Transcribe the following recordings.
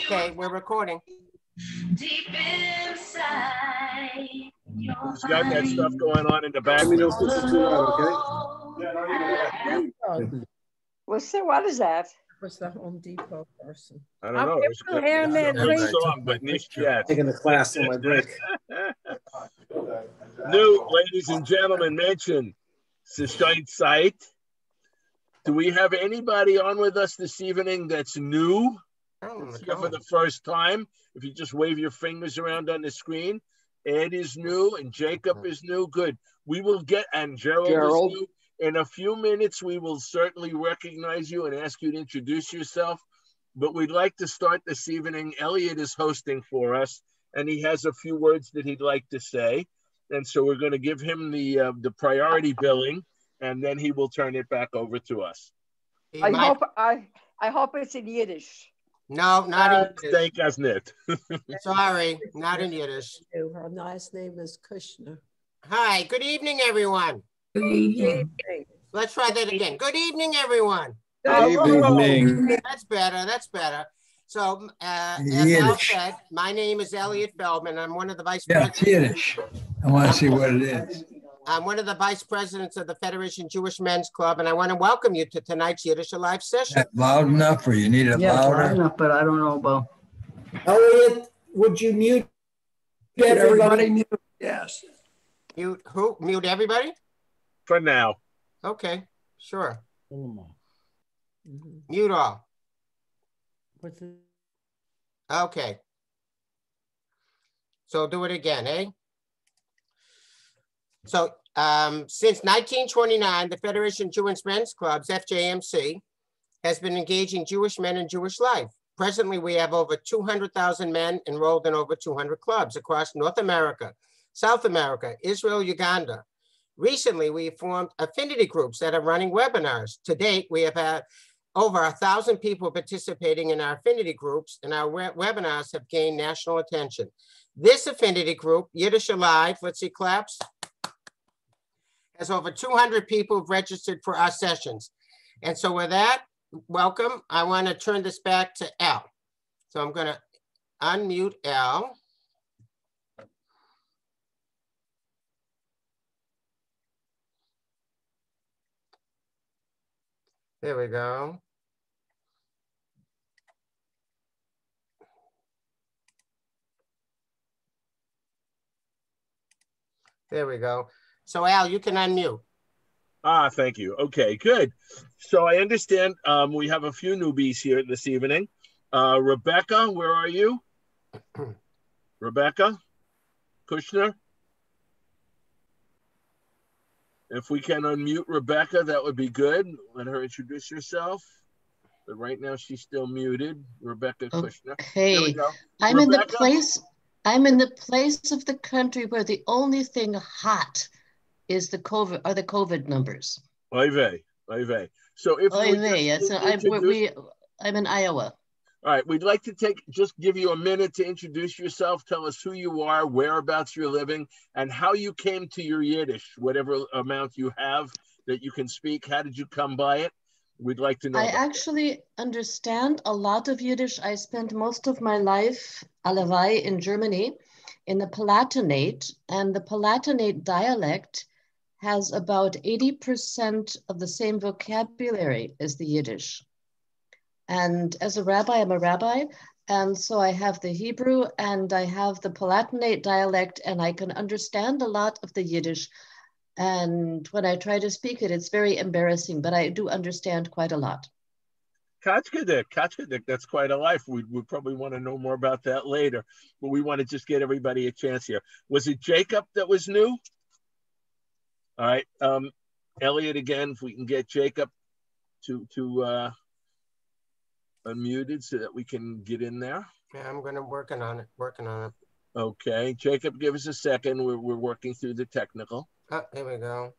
Okay, we're recording. Deep inside your Who's got that stuff going on in the back? Let me know if this is too loud, okay? What is that? Was the Home Depot person. I don't know. It's a good song, but nicht yet. Taking the class on my break. New, ladies and gentlemen, mention Zeit. Do we have anybody on with us this evening that's new? Here for the first time. If you just wave your fingers around on the screen. Ed is new and Jacob is new. Good. We will get, and Gerald is new. In a few minutes, we will certainly recognize you and ask you to introduce yourself. But we'd like to start this evening. Elliot is hosting for us, and he has a few words that he'd like to say. And so we're going to give him the priority billing, and then he will turn it back over to us. I hope it's in Yiddish. No, not in Yiddish. Thank us, Nit. Sorry, not in Yiddish. Her last name is Kushner. Hi, good evening, everyone. Good evening. Let's try that again. Good evening, everyone. Good evening. That's better. That's better. So, as Al said, my name is Elliot Feldman. I'm one of the vice presidents. Yeah, Yiddish. I want to see what it is. I'm one of the vice presidents of the Federation Jewish Men's Club, and I want to welcome you to tonight's Yiddish Alive session. That loud enough, or you need it louder? Loud enough, but I don't know about. Elliot, would you mute everybody? Mute? Yes. Mute who? Mute everybody? For now. Okay, sure. Mute all. Okay. So do it again, eh? So since 1929, the Federation Jewish Men's Clubs, FJMC, has been engaging Jewish men in Jewish life. Presently, we have over 200,000 men enrolled in over 200 clubs across North America, South America, Israel, Uganda. Recently, we formed affinity groups that are running webinars. To date, we have had over 1,000 people participating in our affinity groups, and our webinars have gained national attention. This affinity group, Yiddish Alive, let's see claps, has over 200 people registered for our sessions. And so with that, welcome. I want to turn this back to Al. So I'm going to unmute Al. There we go. There we go. So Al, you can unmute. Thank you. Okay, good. So I understand we have a few newbies here this evening. Rebecca, where are you? Rebecca Kushner? If we can unmute Rebecca, that would be good. Let her introduce herself. But right now she's still muted. Rebecca Kushner. Okay. I'm in the place of the country where the only thing hot is the COVID numbers. Oy vey. So if I'm in Iowa. All right, we'd like to just give you a minute to introduce yourself. Tell us who you are, whereabouts you're living, and how you came to your Yiddish, whatever amount you have that you can speak. How did you come by it? We'd like to know. I actually understand a lot of Yiddish. I spent most of my life, Alavai, in Germany, in the Palatinate, and the Palatinate dialect has about 80% of the same vocabulary as the Yiddish. And as a rabbi, I'm a rabbi, and so I have the Hebrew and I have the Palatinate dialect, and I can understand a lot of the Yiddish. And when I try to speak it, it's very embarrassing, but I do understand quite a lot. Kachkadik, that's quite a life. We probably want to know more about that later, but we want to just get everybody a chance here. Was it Jacob that was new? All right, Elliot again, if we can get Jacob to unmuted so that we can get in there. Yeah, I'm gonna working on it. Okay, Jacob, give us a second. We're working through the technical. Oh, here we go.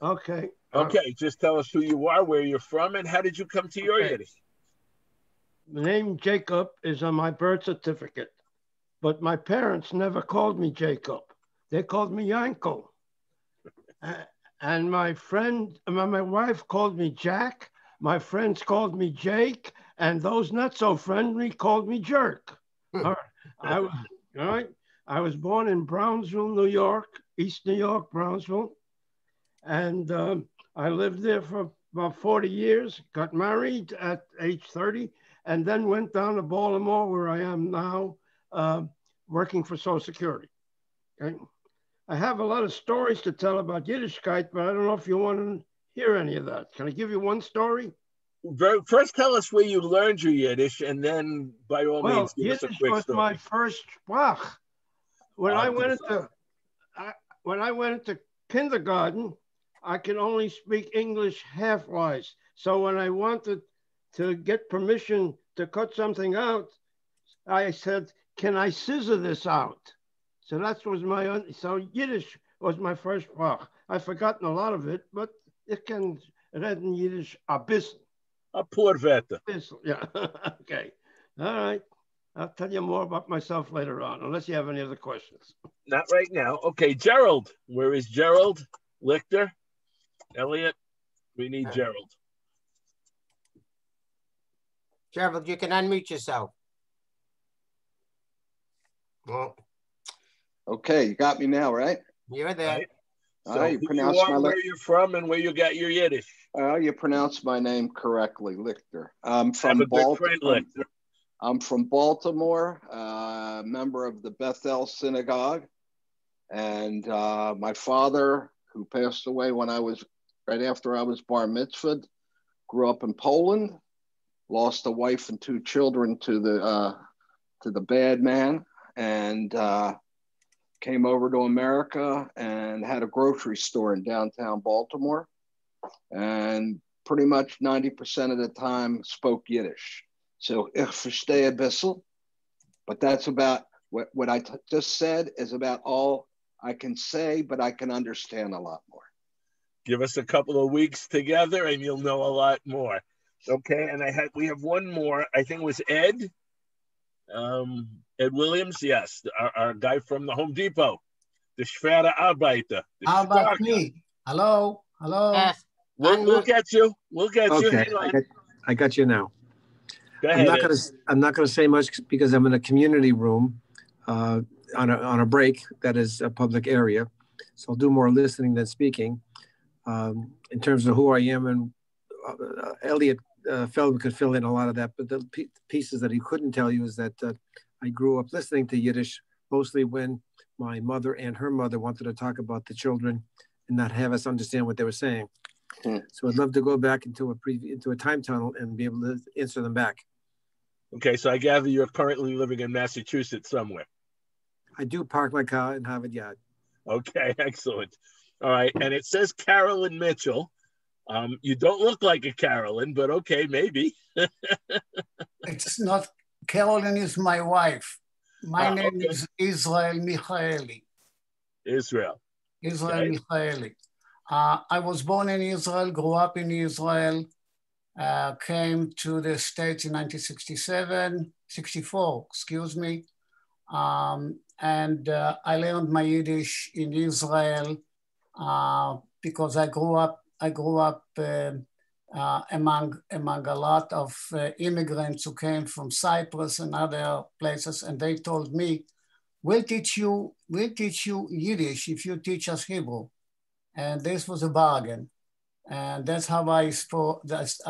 Okay. Okay, just tell us who you are, where you're from, and how did you come to your Yiddish? The name Jacob is on my birth certificate, but my parents never called me Jacob. They called me Yanko. And my wife called me Jack. My friends called me Jake, and those not so friendly called me jerk. All right. I was born in Brownsville, New York, East New York, Brownsville. And I lived there for about 40 years, got married at age 30, and then went down to Baltimore, where I am now, working for Social Security. Okay? I have a lot of stories to tell about Yiddishkeit, but I don't know if you want to hear any of that. Can I give you one story? First, tell us where you learned your Yiddish, and then, by all means, give us a Yiddish quick was story. my first sprach. When I went into kindergarten, I could only speak English half-wise. So when I wanted to get permission to cut something out, I said, "Can I scissor this out?" So that was so Yiddish was my first sprach. I've forgotten a lot of it, but it can read in Yiddish a bisschen. A poor veta. Yeah. Okay. All right. I'll tell you more about myself later on, unless you have any other questions. Not right now. Okay, Gerald. Where is Gerald? Lichter? Elliot? We need Gerald. Gerald, you can unmute yourself. Well, okay, you got me now, right? You're there. Right. So you pronounce where you're from and where you got your Yiddish. You pronounced my name correctly, Lichter. I'm from Baltimore. I'm from Baltimore, member of the Bethel Synagogue. And my father, who passed away when right after I was bar mitzvahed, grew up in Poland, lost a wife and 2 children to the bad man, and came over to America and had a grocery store in downtown Baltimore. And pretty much 90% of the time spoke Yiddish. So ich verstehe ein bisschen, but that's about what I just said is about all I can say, but I can understand a lot more. Give us a couple of weeks together and you'll know a lot more. Okay, and we have one more. I think it was Ed. Ed Williams, yes, our guy from the Home Depot, the schwere Arbeiter. How about me? Hello. Yes. We'll get you. We'll get you. Okay, I got you now. Go ahead, I'm not gonna say much because I'm in a community room on a break that is a public area, so I'll do more listening than speaking. In terms of who I am, and Elliot Feldman could fill in a lot of that, but the pieces that he couldn't tell you is that I grew up listening to Yiddish mostly when my mother and her mother wanted to talk about the children and not have us understand what they were saying. So I'd love to go back into a time tunnel and be able to answer them back. Okay, so I gather you're currently living in Massachusetts somewhere. I do park my car in Harvard Yard. Okay, excellent. All right, and it says Carolyn Mitchell. You don't look like a Carolyn, but okay, maybe. It's not, Carolyn is my wife. My name is Israel Michaeli. Israel. Israel Michaeli. I was born in Israel, grew up in Israel, came to the States in 1964, excuse me. And I learned my Yiddish in Israel because I grew up among a lot of immigrants who came from Cyprus and other places, and they told me, we'll teach you Yiddish if you teach us Hebrew. And this was a bargain. And that's how I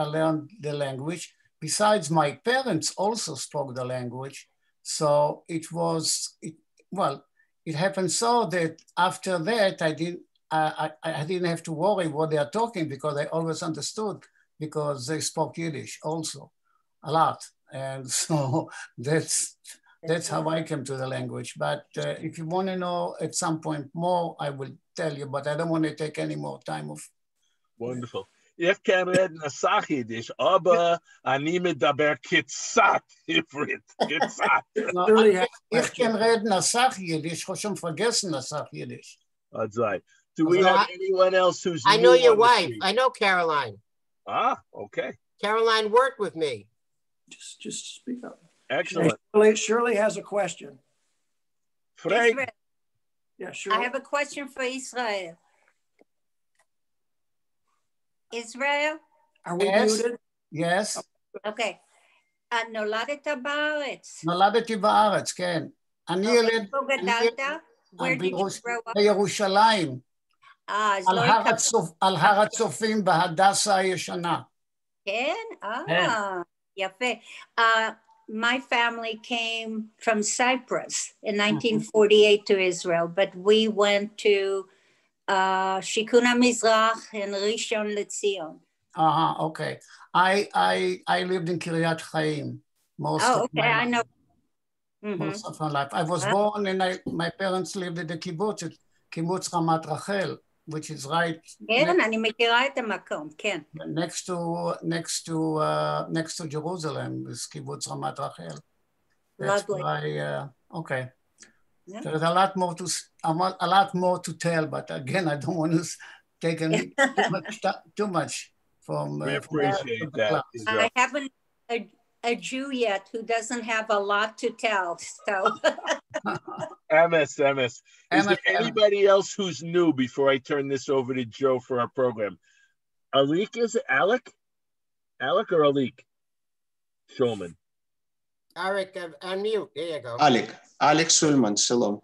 learned the language. Besides, my parents also spoke the language. So it happened so that after that, I didn't have to worry what they are talking because I always understood because they spoke Yiddish also a lot. And so that's how I came to the language. But if you want to know at some point more, I will tell you, but I don't want to take any more time of. Wonderful. Ich kann reden a Sach Yiddish, aber ani medaber kitzat Ivrit. Kitzat. Ich kann reden a Sach Yiddish, ich habe schon vergessen a Sach Yiddish. That's right. Do we have anyone else who's I know your wife. I know Caroline. Ah, okay. Caroline worked with me. Just speak up. Excellent. Shirley has a question. Frank. Yeah, Shirley. I have a question for Israel. Israel? Are we muted? Yes. Okay. נולדת בארץ. נולדתי בארץ, כן. אני ילד... איפה גדלת? Where did you grow up? בירושלים. אז לא הכרת. על הר הצופים בהדסה הישנה. כן? יפה. My family came from Cyprus in 1948 to Israel, but we went to Shikun HaMizrach and Rishon LeZion. Okay. I lived in Kiryat Chaim most of my life. I know. Most of my life. I was born and my parents lived in the kibbutz, kibbutz Ramat Rachel, which is right כן, אני מכירה את המקום, כן. next to Jerusalem, is kibbutz Ramat Rachel. That's Lovely. why, okay. Yeah. There's a lot more to tell, but again, I don't want to take too much from. We appreciate that. I haven't a Jew yet who doesn't have a lot to tell. So. MS. Is there anybody else who's new before I turn this over to Joe for our program? Alik, is it Alec? Alec or Alik? Shulman. Alec, unmute. There you go. Alex Schulman, shalom.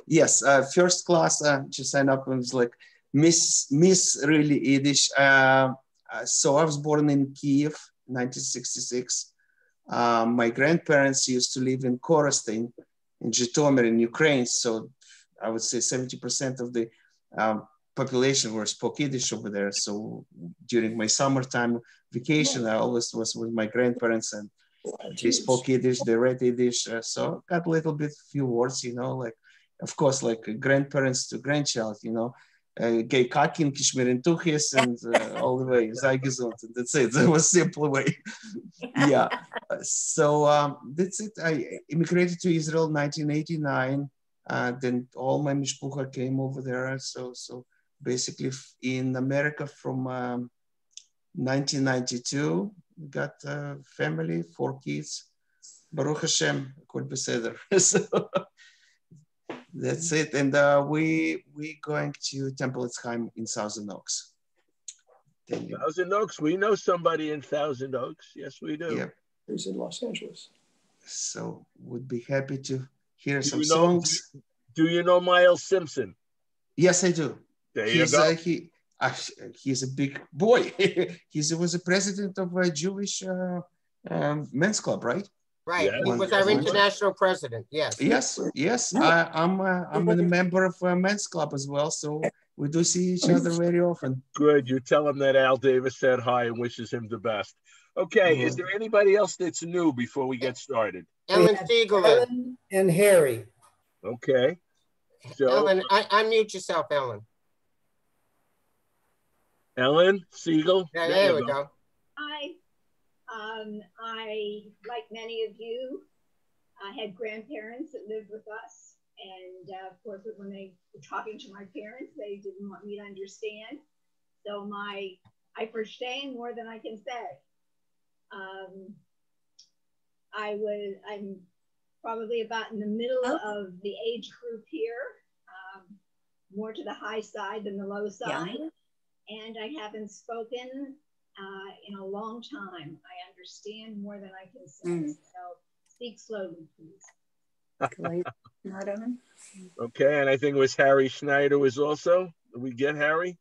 Yes, first class, to sign up, I was like, Miss really Yiddish. So I was born in Kiev, 1966. My grandparents used to live in Korostin, in Zhytomyr, in Ukraine. So I would say 70% of the population were spoke Yiddish over there. So during my summertime vacation, I always was with my grandparents, and they spoke Yiddish, they read Yiddish. So got a little bit, few words, you know, like, of course, like grandparents to grandchild, you know, gay kakin, kishmirin tuchis, and all the way, sei gesund. That's it. That was simple way. Yeah. So that's it. I immigrated to Israel in 1989. Then all my mishpucha came over there. So basically in America from 1992, got a family, 4 kids. Baruch Hashem, kol beseder. So that's it. And we going to Temple Etzchaim in Thousand Oaks. Thousand Oaks, we know somebody in Thousand Oaks. Yes, we do. Yep. He's in Los Angeles. So would be happy to hear some songs. Do you know Miles Simpson? Yes, I do. There you go. He's a big boy. He was a president of a Jewish men's club, right? Right. Yeah. He was our international president. Yes. Yes. I'm a member of a men's club as well. So we do see each other very often. Good. You tell him that Al Davis said hi and wishes him the best. Okay. Is there anybody else that's new before we get started? Ellen Siegel. Ellen and Harry. Okay. So, Ellen, unmute yourself, Ellen. Ellen Siegel. Yeah, there we go. Hi. I, like many of you, had grandparents that lived with us. And of course, when they were talking to my parents, they didn't want me to understand. So I verstehen more than I can say. I'm probably about in the middle of the age group here, more to the high side than the low side. Yeah. And I haven't spoken in a long time. I understand more than I can say. So speak slowly, please. Okay, and I think it was Harry Schneider was also. Did we get Harry?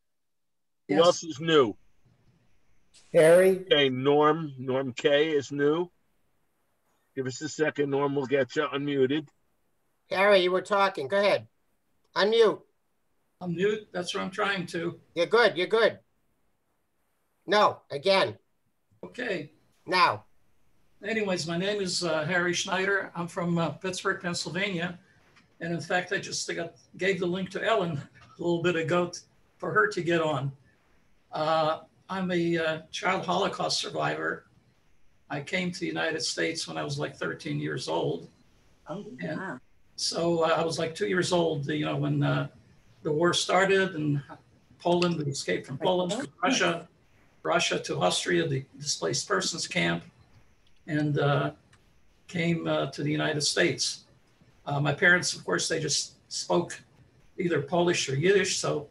Yes. Who else is new? Harry. Okay, Norm K is new. Give us a second, Norm, we'll get you unmuted. Harry, you were talking. Go ahead. Unmute. Unmute, that's what I'm trying to. You're good. No, again. Okay. Now. Anyways, my name is Harry Schneider. I'm from Pittsburgh, Pennsylvania. And in fact, I just gave the link to Ellen a little bit ago for her to get on. I'm a child Holocaust survivor. I came to the United States when I was like 13 years old. Oh, and wow. So I was like 2 years old, when the war started, and Poland, we escaped from Poland to Russia to Austria, the displaced persons camp, and came to the United States. My parents, of course, they just spoke either Polish or Yiddish, so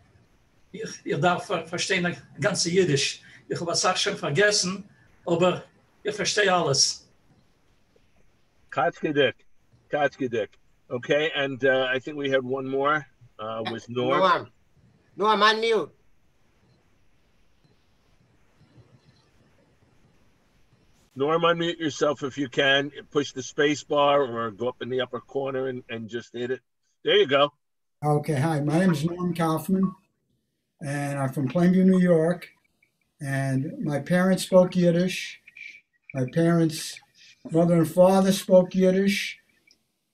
ihr darf verstehen ganze Yiddish. Ich habe es auch schon vergessen, aber Ich verstehe alles. Katzkedik. Katzkedik. Okay, and I think we had one more. Was Norm. Norm. Norm, unmute. Norm, unmute yourself if you can. Push the space bar or go up in the upper corner and just hit it. There you go. Okay, hi. My name is Norm Kaufman, and I'm from Plainview, New York. And my parents spoke Yiddish. My parents' mother and father spoke Yiddish.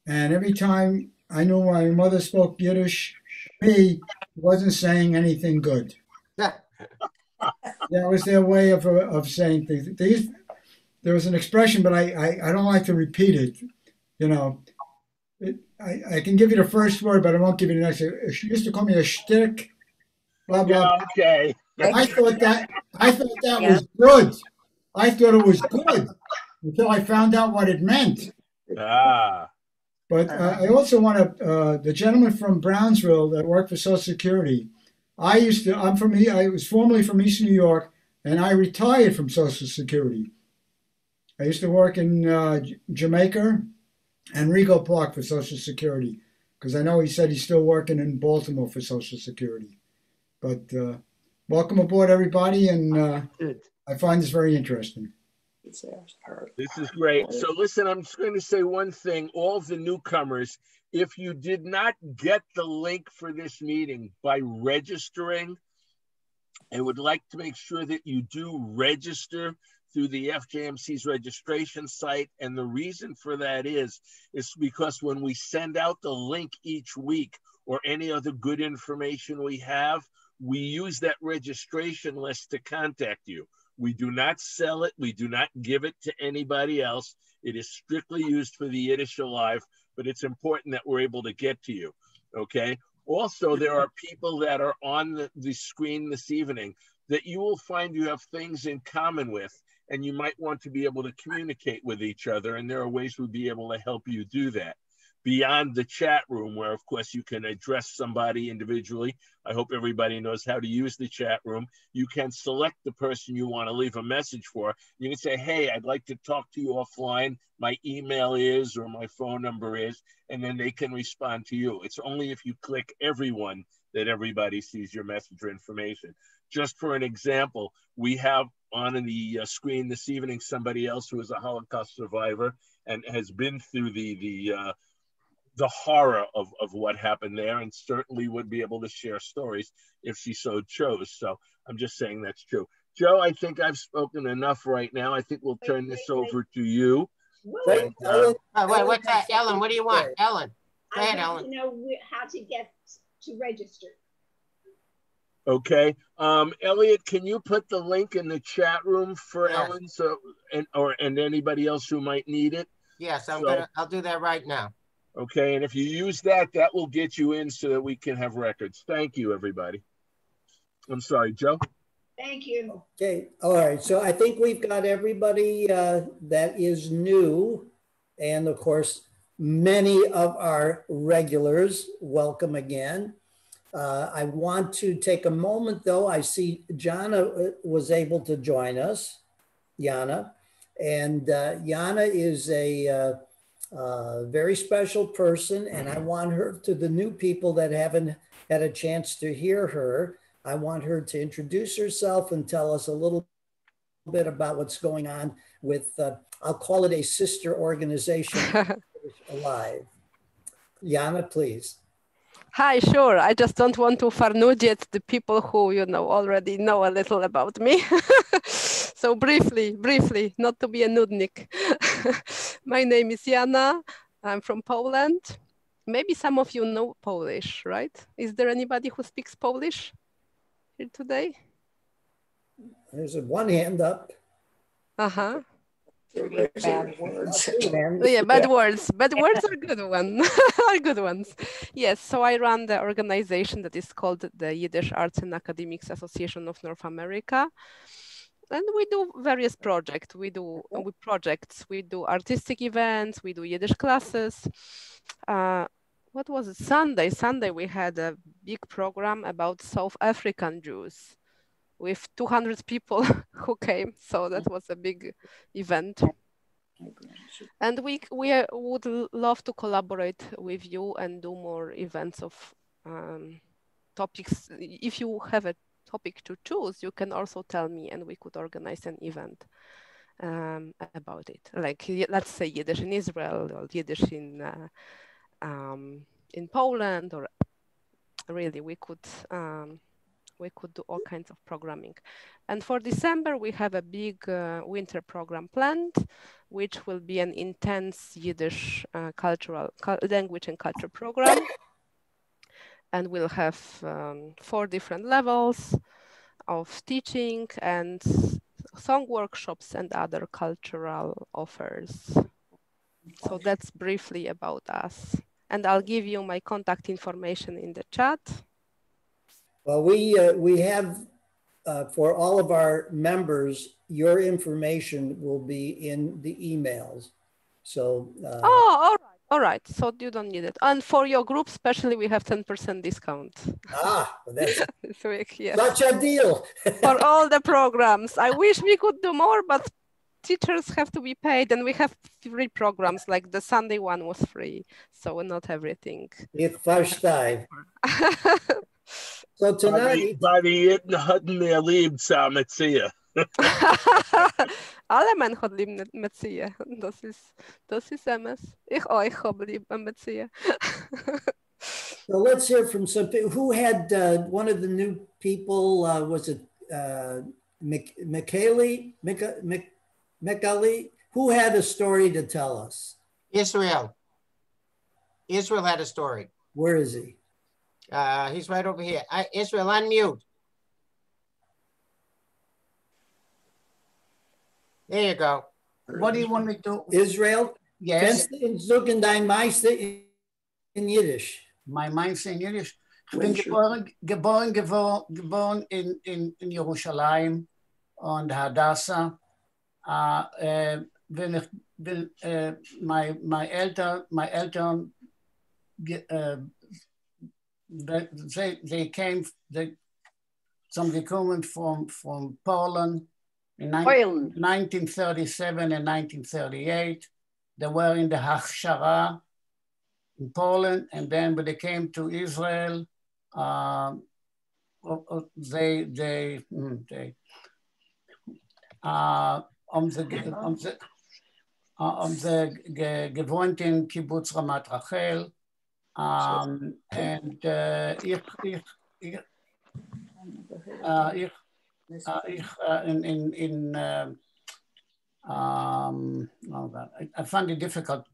And every time I knew my mother spoke Yiddish, me wasn't saying anything good. That was their way of saying things. There was an expression, but I don't like to repeat it. You know, I can give you the first word, but I won't give you the next. She used to call me a shtick, blah blah. Yeah, okay. I thought that was good. I thought it was good until I found out what it meant. Ah. But I also want to, the gentleman from Brownsville that worked for Social Security, I was formerly from East New York, and I retired from Social Security. I used to work in Jamaica and Rego Park for Social Security, because I know he said he's still working in Baltimore for Social Security. But welcome aboard, everybody, and I find this very interesting. This is great. So listen, I'm just going to say one thing. All the newcomers, if you did not get the link for this meeting by registering, I would like to make sure that you do register through the FJMC's registration site. And the reason for that is because when we send out the link each week or any other good information we have, we use that registration list to contact you. We do not sell it. We do not give it to anybody else. It is strictly used for the Yiddish Alive, but it's important that we're able to get to you, okay? Also, there are people that are on the screen this evening that you will find you have things in common with, and you might want to be able to communicate with each other, and there are ways we'll be able to help you do that. Beyond the chat room, where of course you can address somebody individually. I hope everybody knows how to use the chat room. You can select the person you want to leave a message for. You can say, hey, I'd like to talk to you offline. My email is, or my phone number is, and then they can respond to you. It's only if you click everyone that everybody sees your message or information. Just for an example, we have on the screen this evening somebody else who is a Holocaust survivor and has been through the horror of what happened there, and certainly would be able to share stories if she so chose. So I'm just saying that's true. Joe, I think I've spoken enough right now. I think we'll turn this over to you. Wait, what's that? Ellen, what do you want? Ellen, go ahead, Ellen. I want to know how to get to register. Okay. Elliot, can you put the link in the chat room for Ellen and anybody else who might need it? Yes, I'll do that right now. Okay, and if you use that, that will get you in so that we can have records. Thank you, everybody. I'm sorry, Joe. Thank you. Okay, all right. So I think we've got everybody that is new. And of course, many of our regulars, welcome again. I want to take a moment though. I see Jana was able to join us, Jana. And Jana is a very special person, and I want her to the new people that haven't had a chance to hear her. I want her to introduce herself and tell us a little bit about what's going on with, I'll call it a sister organization, Alive. Jana, please. Hi, sure. I just don't want to farnudget the people who, already know a little about me. So briefly, not to be a nudnik. My name is Jana. I'm from Poland. Maybe some of you know Polish, right? Is there anybody who speaks Polish here today? There's one hand up. Uh-huh. Bad words. Yeah, bad words. Bad words are good ones. Are good ones. Yes. So I run the organization that is called the Yiddish Arts and Academics Association of North America, and we do various projects. We do artistic events. We do Yiddish classes. What was it? Sunday we had a big program about South African Jews. with 200 people who came. So that was a big event. And we would love to collaborate with you and do more events of topics. If you have a topic to choose, you can also tell me and we could organize an event about it. Like, let's say Yiddish in Israel or Yiddish in Poland, or really we could do all kinds of programming. And for December, we have a big winter program planned, which will be an intense Yiddish language and culture program. And we'll have 4 different levels of teaching and song workshops and other cultural offers. So that's briefly about us. And I'll give you my contact information in the chat. Well, we have, for all of our members, your information will be in the emails. So. All right. So you don't need it. And for your group, especially, we have 10% discount. Ah, that's this week, yes. Such a deal. For all the programs. I wish we could do more, but teachers have to be paid, and we have free programs, like the Sunday one was free. So not everything. Ich verstehe. So tonight. Alle Menschen lieben Metzia. Das ist MS. Ich euch habe lieb Metzia. So let's hear from some people. Who had one of the new people? Was it Michaeli? Who had a story to tell us? Israel. Israel had a story. Where is he? He's right over here. Israel, unmute. There you go. What do you want me to? Israel? Yes. Kennst du dein Meister in Yiddish? My Meister in Yiddish? Ich bin geboren in Jerusalem und Hadassah. Wenn ich bin, my Eltern, some gekommen from Poland in 1937 and 1938. They were in the Hachshara in Poland, and then when they came to Israel, they gewohnt in Kibbutz Ramat Rachel, and oh God, I find it difficult.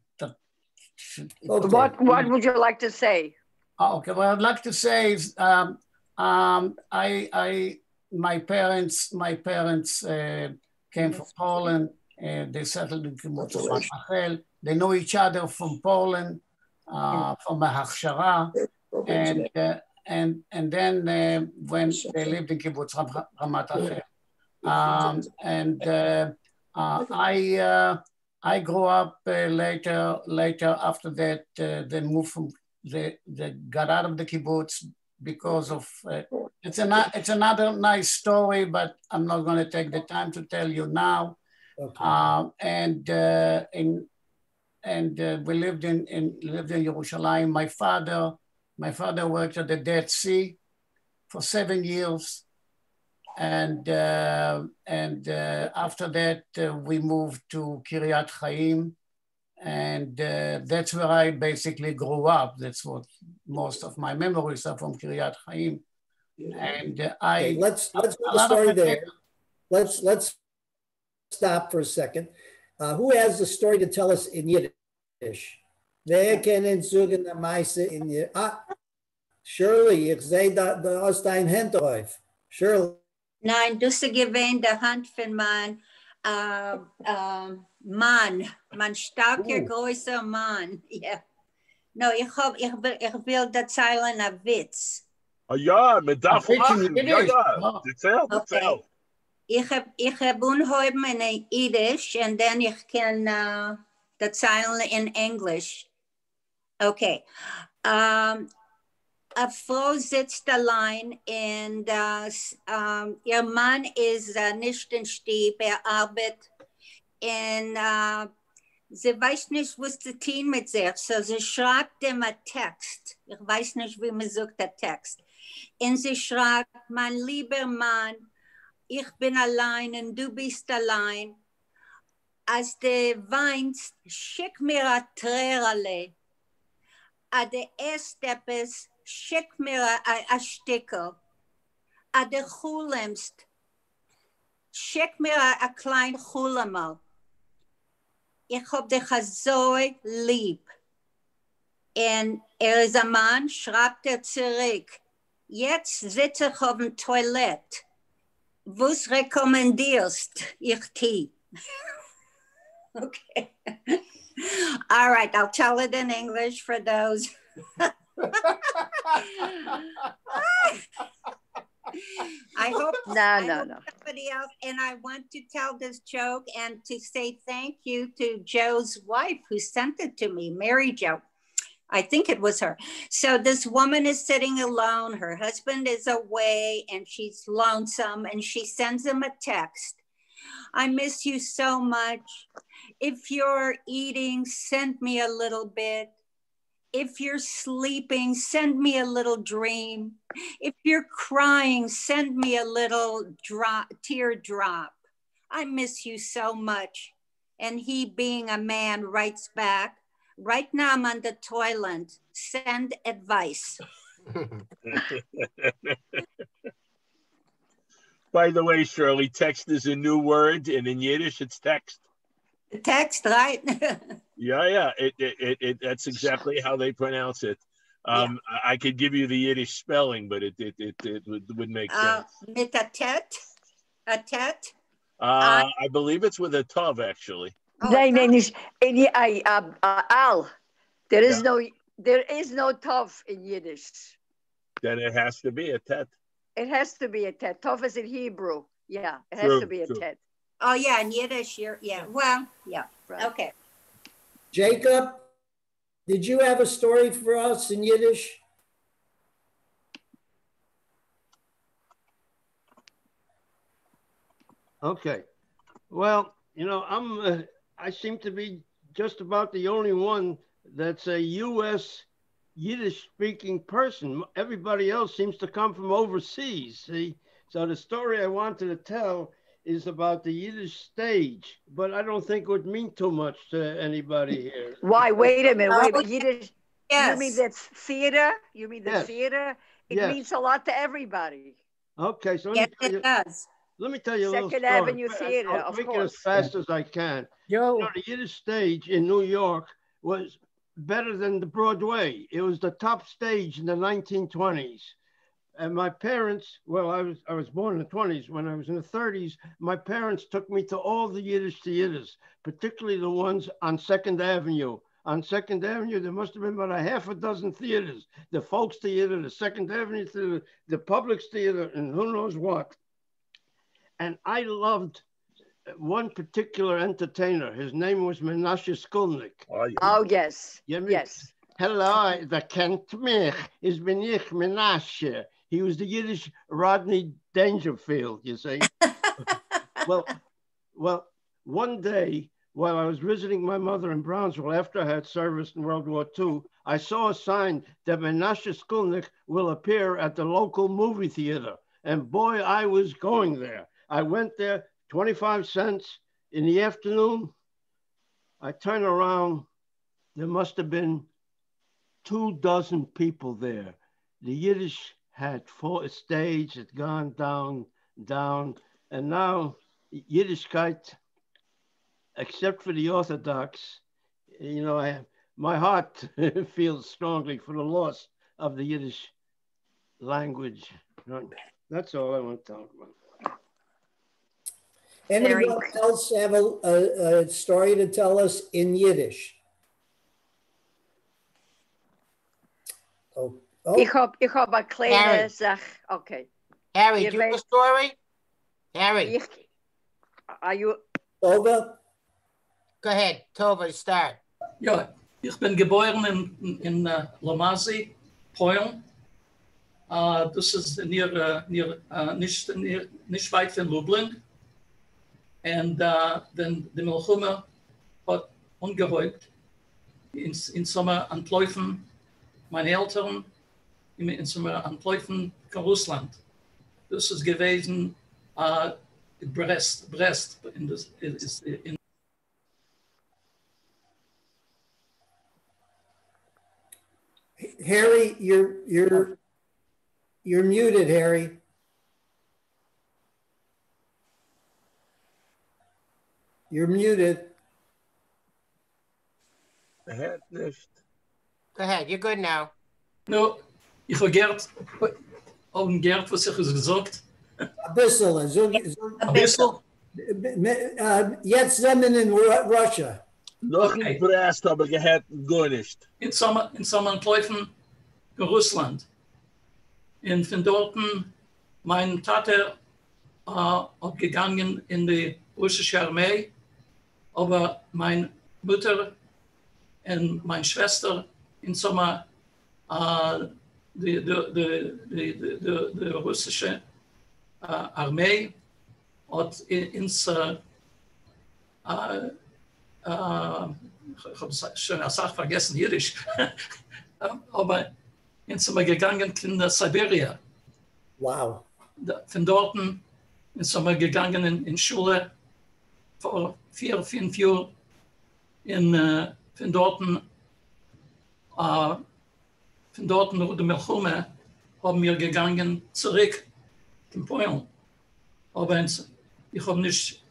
What would you like to say? Okay, what I'd like to say is, my parents came from Poland. They settled in Kibbutz Ramat Rachel. They know each other from Poland, from a Hachshara, and then when they lived in Kibbutz Ramat Rachel, I grew up later after that. They moved from they got out of the kibbutz because of it's another nice story, but I'm not going to take the time to tell you now. Okay. We lived in Jerusalem. My father worked at the Dead Sea for 7 years. And after that, we moved to Kiryat Chaim, and that's where I basically grew up. That's what most of my memories are from Kiryat Chaim. And okay, let's start there. Let's stop for a second. Who has a story to tell us in Yiddish? Wer kennen zugen am meisten in Yiddish? Shirley, ich sehe da aus dein Hand auf. Shirley. Nein, du sie gewähnt der Hand von Mann, mein starker, größer Mann. Yeah. No, ich will der Zeilen ein Witz. Ja, mit darf machen. Ja, erzähl. Ich hab unheuben in Yiddish and then ich kann der Zeilen in English. Okay. Frau sitzt allein und ihr Mann ist nicht in Stieb, arbeitet und sie weiß nicht, was zu tun mit sich. So sie schreibt ihm einen Text. Ich weiß nicht, wie man sagt, der Text. Und sie schreibt, mein lieber Mann, ich bin allein und du bist allein. Als du weinst, schick mir ein Trärerle. Als du isst etwas, schick mir ein Stickel. Als du chulemst, schick mir ein klein Chulemel. Ich hab dich so lieb. Und ist ein Mann, schreibt zurück. Jetzt sitze ich auf dem Toilett. Was rekommendierst ich dir? Okay. All right, I'll tell it in English for those. I hope somebody else, and I want to tell this joke and to say thank you to Joe's wife who sent it to me, Mary Jo. I think it was her. So this woman is sitting alone. Her husband is away and she's lonesome, and she sends him a text. I miss you so much. If you're eating, send me a little bit. If you're sleeping, send me a little dream. If you're crying, send me a little teardrop. I miss you so much. And he, being a man, writes back, right now I'm on the toilet. Send advice. By the way, Shirley, text is a new word, and in Yiddish, it's text. Text, right? Yeah. That's exactly how they pronounce it. I could give you the Yiddish spelling, but it would make sense. Mit a tet? A tet? I believe it's with a tov, actually. Al. There is no tov in Yiddish. Then it has to be a tet. It has to be a tet. Tov is in Hebrew. Yeah, it has to be a tet. Oh yeah, in Yiddish, well, yeah, right. Okay. Jacob, did you have a story for us in Yiddish? Okay. Well, you know, I seem to be just about the only one that's a U.S. Yiddish-speaking person. Everybody else seems to come from overseas, see? So the story I wanted to tell is about the Yiddish stage, but I don't think it would mean too much to anybody here. Why? Wait a minute. Yiddish. Yes. You mean that's theater? You mean the Yes. theater? It Yes. means a lot to everybody. Okay, so Yes, it does. let me tell you a little Second story. Avenue Theater, I'll of make it course. as fast as I can. You know, the Yiddish stage in New York was better than the Broadway. It was the top stage in the 1920s. And my parents, well, I was born in the 20s. When I was in the 30s, my parents took me to all the Yiddish theaters, particularly the ones on 2nd Avenue. On 2nd Avenue, there must have been about a half a dozen theaters. The Folks Theater, the 2nd Avenue Theater, the Publix Theater, and who knows what. And I loved one particular entertainer. His name was Menashe Skolnick. Oh, yes. Yes. Hello, the Kent mich is bin ich Menashe. He was the Yiddish Rodney Dangerfield, you see. well, one day while I was visiting my mother in Brownsville after I had service in World War II, I saw a sign that Menashe Skolnick will appear at the local movie theater. And boy, I was going there. I went there, 25 cents in the afternoon. I turned around, there must have been 24 people there. The Yiddish had full stage, had gone down, and now Yiddishkeit, except for the Orthodox, you know, my heart feels strongly for the loss of the Yiddish language. That's all I want to talk about. Anyone else have a story to tell us in Yiddish? Oh. Ich hab a kleine Sache. Okay. Harry, do you have a story? Harry. Are you? Tova? Go ahead, Tova, start. Ja, ich bin geboren in Lamazi, Polen. Das ist nicht weit von Lublin. Und wenn die Milchume hat ungeheubt, in Sommer antläufen meine Eltern, in Sommer antläufen von Russland. Das ist gewesen Brest in Harry, you're muted, Harry. You're muted. Go ahead, you're good now. No, ich habe Gerd, was ich gesagt. Ein bisschen. Ein bisschen. Jetzt sind wir in Russia. Noch in Brest, aber gehört gar nicht. In Sommer antläufen in Russland. Und von dort, mein Vater hat gegangen in die russische Armee, aber meine Mutter und meine Schwester in Sommer die russische Armee hat ins ich habe schon eine Sache vergessen, Yiddish, aber sind wir gegangen in Sibirien. Wow. Von dort sind wir gegangen in Schule vor 4, 5 Jahren. Von dort nach der Milchume haben wir gegangen zurück in Polen. Aber ich habe nicht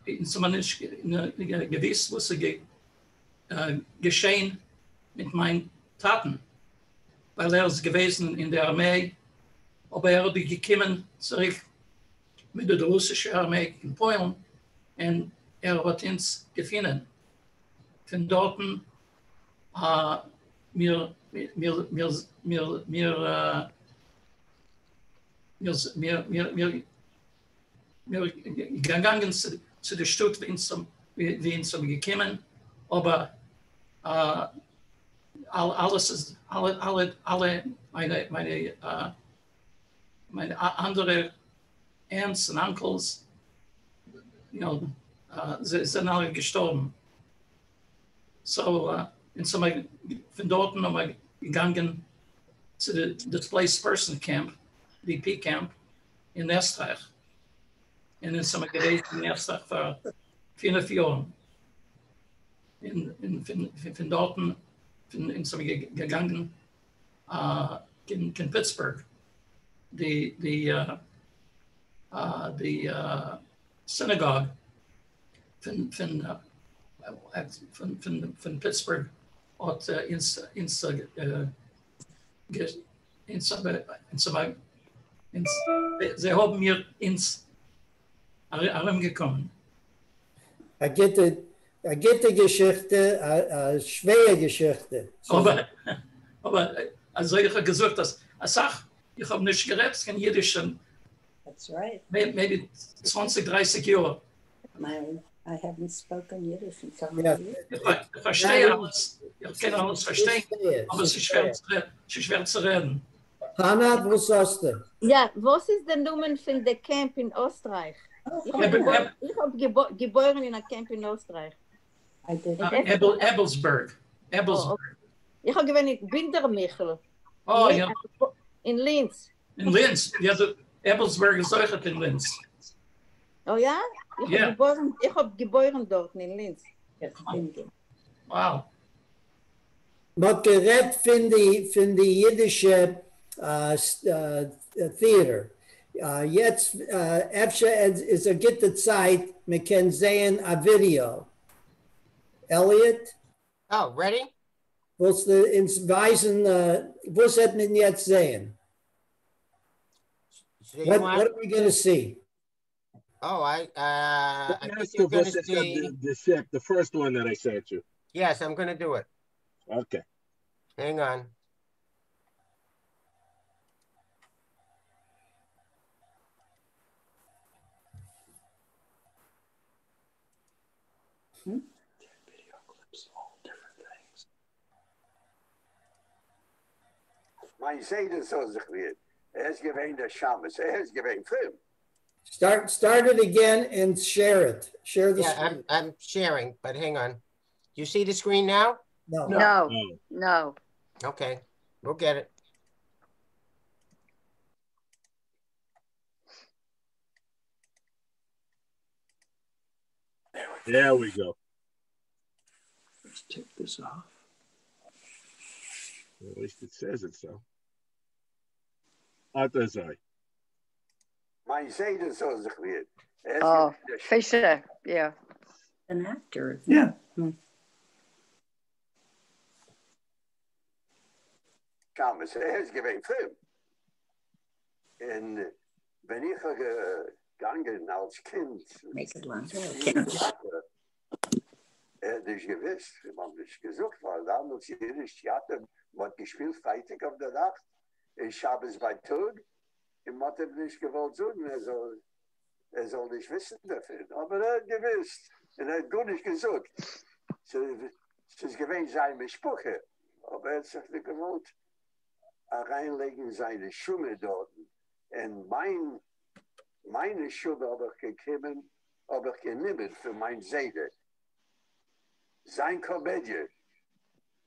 gewiss, was geschehen mit meinen Taten. Weil ist gewesen in der Armee, aber hat gekommen zurück mit der russischen Armee in Polen und hat uns gefunden. Von dort wir gegangen zu der Stadt, wie uns gekommen, aber alle meine andere Aunts und Uncles, sie sind alle gestorben. So, von dort sind wir gegangen zu der Displaced Person Camp, DP Camp, in Österreich. Und dann sind wir gewesen in Österreich für 4 Jahre. Von dort sind wir gegangen in Pittsburgh. Die Synagogue von Pittsburgh hat sie haben mir ins herumgekommen. Eine gute Geschichte, eine schwere Geschichte. Aber also ich habe gesagt, dass ich habe nicht geredet, kein Jiddisch. That's right. Maybe 20, 30 Jahre. I haven't spoken Yiddish in so Ja. many years. Ich verstehe alles. Ich kann alles verstehen, aber es ist schwer zu reden. Hanna, was hast du? Ja, was ist der Nummer von der Camp in Österreich? Ich habe geboren in einem Camp in Österreich. Ebelsberg. Ich habe gewohnt in Bindermichel. Oh, ja. In Linz. In Linz? Ja, Ebelsberg ist auch in Linz. Oh ja? Ich habe geboren dort in Linz. Wow. Man gerät von die jüdische Theater. Jetzt, ist eine gute Zeit, wir können sehen ein Video. Elliot? Oh, ready? Willst du uns weisen, was hat man jetzt sehen? So What are we going to see? Oh, I think you're going to see... the first one that I sent you. Yes, I'm going to do it. Okay. Hang on. Video clips, all different things. Maar je zegt het zo zich weer. gewähnt der Shabbos, gewähnt Film. Start it again and share it. Share the screen. I'm sharing, but hang on. You see the screen now? No. Okay, we'll get it. There we go. Let's take this off. Well, at least it says it so. Atazai. Mein Seide soll sich wird. Oh, Fischer, yeah. An actor. Yeah. Shabbos, gewähnt Film. Und wenn ich gegangen als Kind, Make it loud. nicht gewiss, man nicht gesucht, weil damals Jiddisch Theater wird gespielt, Freitag auf der Nacht, in Shabbos bei Tag, und man hat nicht gewollt sagen, er soll nicht wissen dafür, aber er hat gewiss, und er hat gut nicht gesucht. Es ist gewähnt seine Sprüche, aber er hat sich nicht gewollt reinlegen seine Schuhe dort. Und meine Schuhe habe ich gekommen, habe ich genommen für mein Seide. Sein Komödie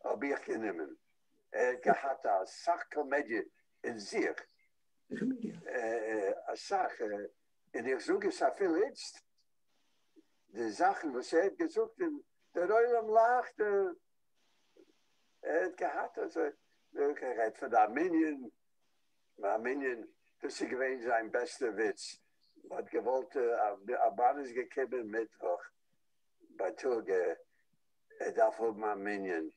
habe ich genommen. Gehabt als Sachkomödie in sich. Als Sache, und ich suche es auch viel jetzt. Die Sachen, was er hat gesucht, der Eulam lacht, er hat gehabt, also, er hat von der Armenien, das ist gewesen sein bester Witz. Man hat gewollt, Abanis gekommen Mittwoch, bei Tuge, er darf auch mal Armenien,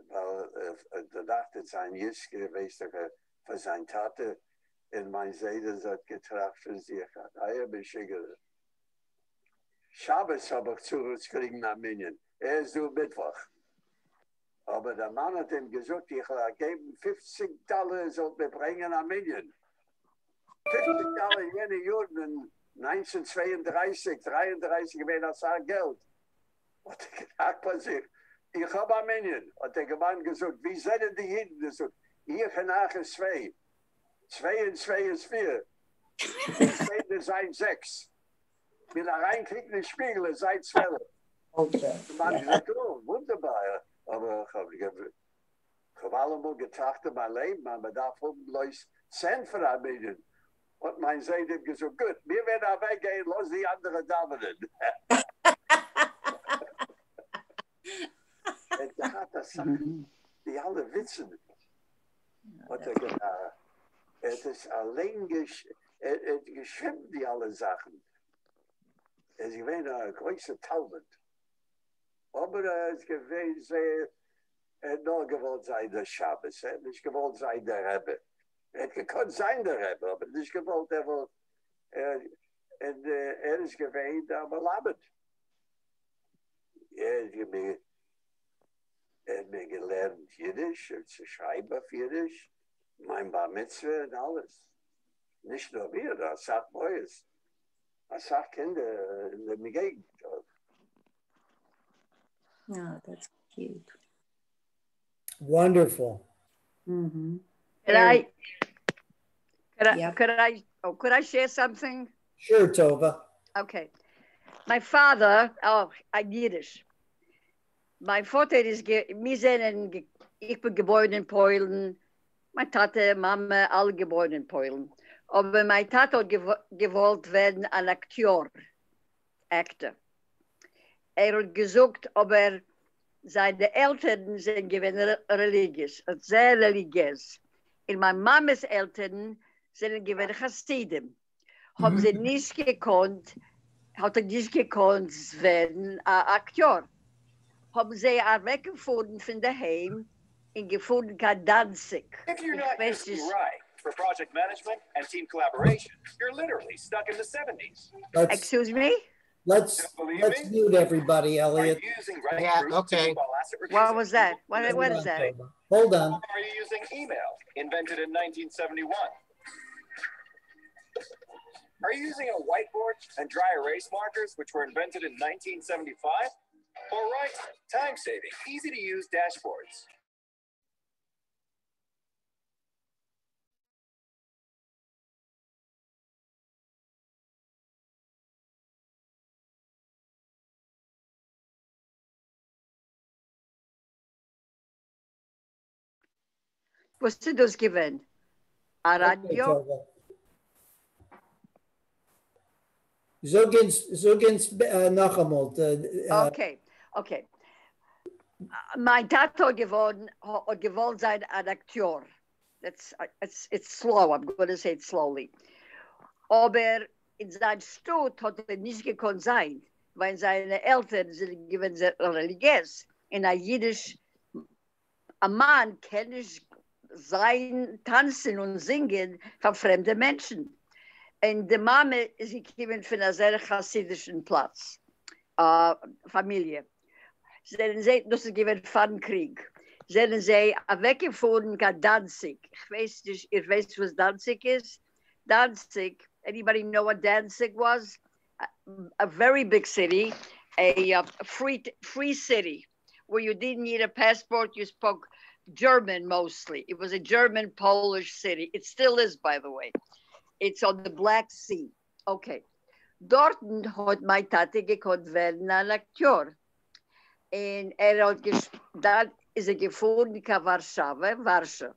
weil er dachte, sein Jisch gewesen für seine Tate, in mein Seide hat getragen für sich. Er beschickt. Shabbos habe ich zurückgekriegt in Armenien. Er ist nur Mittwoch. Aber der Mann hat ihm gesagt, ich gebe $50, sollt mir bringen nach Armenien. $50 jene Juden, 1932, 33 gewesen als Geld. Und er gedacht bei sich, ich habe Armenien. Und der Mann gesagt, wie sind die Jiden? Gesagt, hier nach ist 2. 2 und 2 ist 4. 2 sind 6. Wenn er reinklickt in den Spiegel, ist 12. Okay. Der Mann gesagt, oh, wunderbar. Aber ich habe allemal getracht in mein Leben, aber darf bloß Cent für Armenien. Und mein Sohn hat gesagt, gut, wir werden da weggehen, los die anderen Damen. Und er hat das die alle Witzen. Und er gedacht, es ist allein geschrieben, die alle Sachen. Es ist gewesen ein großer Talent. Aber es ist gewesen, nur gewollt sein der Schabbos, nicht gewollt sein der Rebbe. Er kann sein der Rebbe, aber nicht gewollt, er ist gewesen, aber Lamed. Er hat mir gelernt Yiddish, zu schreiben auf Yiddish, mein Bar Mitzvah und alles. Nicht nur mir, das sagt Boys. Das sagt Kinder in der Gegend. Oh, that's cute. Wonderful. Mm-hmm. Could I share something? Sure, Tova. Okay. My father, I'm Yiddish. Mein Vater ist, ich bin geboren in Polen. Meine Tate, Mama, alle geboren in Polen. Aber mein Tate hat gewollt werden ein Actor. Er hat gesagt, aber seine Eltern sind religiös, sehr religiös. Und meine Mamas Eltern sind Chassidim. Haben sie nicht gekonnt, hat nicht gekonnt werden ein Akteur. Haben sie weggefunden von daheim und gefunden kein Danzig. If you're not using right for project management and team collaboration, you're literally stuck in the 70s. Excuse me? Let's mute everybody, Elliot. Yeah, okay. What was that? What is that? Hold on. Are you using email, invented in 1971? Are you using a whiteboard and dry erase markers, which were invented in 1975? Or right, time-saving, easy-to-use dashboards? Was sie das gewinnt? A radio? So geht's noch einmal. Okay, okay. Mein Tat hat gewollt sein ein Akteur. It's slow, I'm going to say it slowly. Aber in seinem Stutt hat nicht gekonnt sein, weil seine Eltern sind gewesen sehr religiös. In ein Jiddisch, ein Mann kann nicht sein, tanzen und singen von fremden Menschen. Und die Mama ist gekommen von einer sehr chassidischen Platz, Familie. Das ist gewesen Pfannenkrieg. Sind sie weggefahren nach Danzig. Ich weiß nicht, ihr wisst, was Danzig ist? Danzig, anybody know what Danzig was? A very big city, a free city, where you didn't need a passport, you spoke German mostly. It was a German-Polish city. It still is, by the way. It's on the Black Sea. Okay. Dort hat mein Tate gekonnt werden ein Akteur. Und hat ist gefahren nach Warschau.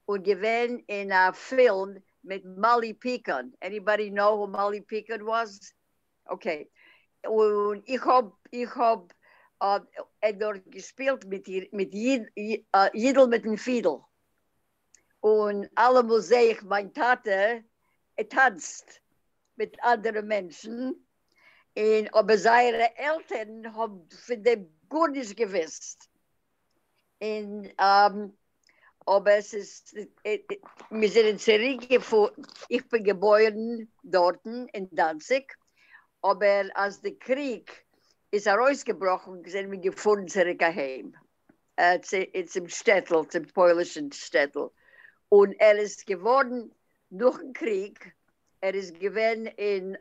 Und gewesen in a film mit Molly Picon. Anybody know who Molly Picon was? Okay. Und ich hab dort gespielt mit Jiddel mit dem Fiedel. Und alle muss ich, mein Tate, tanzt mit anderen Menschen. Aber seine Eltern haben von dem gut nicht gewusst. Aber es ist, wir sind zurückgefahren. Ich bin geboren dort in Danzig. Aber als der Krieg ist rausgebrochen, sind wir gefahren zurück heim. It's im Städtel, im polnischen Städtel. Und ist geworden durch den Krieg. Ist gewesen in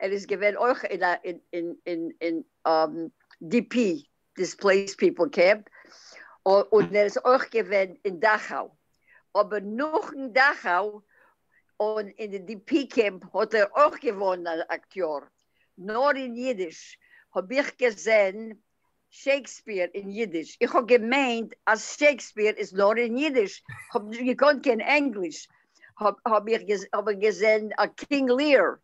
ist gewesen auch in DP, Displaced People Camp. Und ist auch gewesen in Dachau. Aber noch in Dachau und in der DP Camp hat auch gewonnen als Akteur. Nur in Yiddish habe ich gesehen Shakespeare in Yiddish. Ich habe gemeint, als Shakespeare ist nur in Yiddish. Ich konnte kein Englisch. Habe ich gesehen King Lear.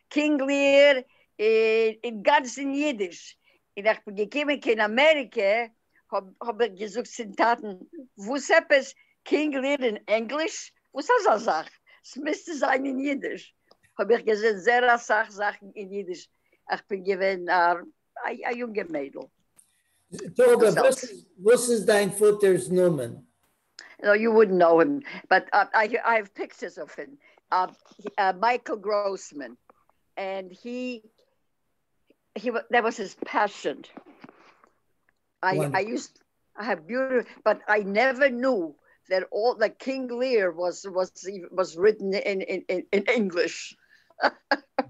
King Lear in ganz in Yiddish. Und ich bin gekommen in Amerika, habe ich gesagt, Zitaten, wo ist es King Lear in Englisch? Was ist das gesagt? Es müsste sein in Yiddish. Habe ich gesehen, sehr Sachen in Yiddish. Ich bin gewesen ein junge Mädel. Toga, was ist dein Futter's Numen? No, you wouldn't know him, but I have pictures of him. Michael Grossman, and that was his passion. I have beautiful, but I never knew that all the King Lear was written in English.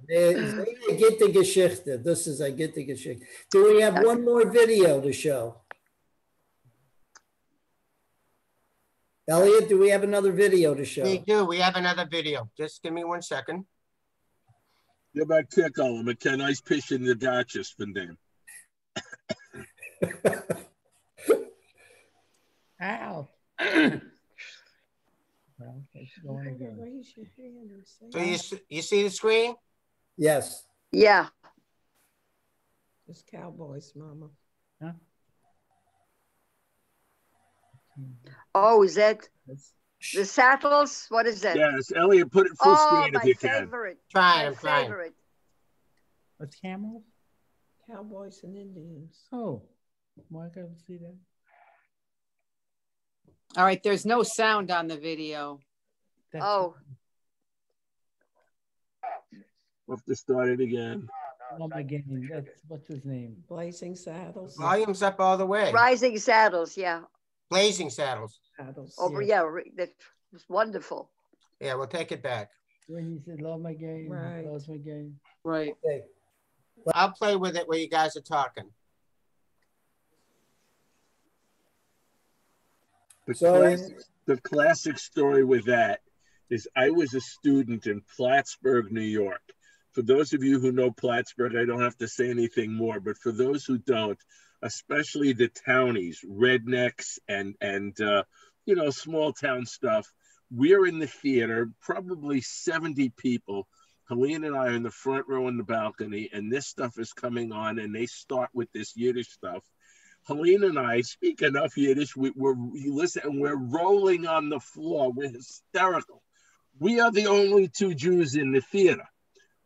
Get the Geschichte. This is I get the Geschichte. Do we have one more video to show? Elliot, do we have another video to show? We do. We have another video. Just give me 1 second. Je bent kijken, maar kan nice pitch in de gaatjes vandaan. Ow. Well, it's going again. Raise your hand or say. So you see the screen? Yes. Yeah. It's Cowboys, Mama. Huh? Oh, is that the Saddles? What is that? Yes, Elliot, put it full screen if you can. Favorite. I'm my trying. favorite. What's camels? Cowboys and Indians. Oh, why can't I see that? All right, there's no sound on the video. Oh. We'll have to start it again. Oh my game. That's what's his name? Blazing Saddles. Volume's up all the way. Rising Saddles, yeah. Blazing Saddles. Saddles. Oh, yeah, that was wonderful. Yeah, we'll take it back. When he said, love my game, Right. loves my game. Right. Okay. I'll play with it while you guys are talking. The classic story with that is I was a student in Plattsburgh, New York. For those of you who know Plattsburgh, I don't have to say anything more, but for those who don't, especially the townies, rednecks and you know, small town stuff. We're in the theater, probably 70 people. Helene and I are in the front row in the balcony, and this stuff is coming on, and they start with this Yiddish stuff. Helene and I speak enough Yiddish. You listen, and we're rolling on the floor. We're hysterical. We are the only two Jews in the theater.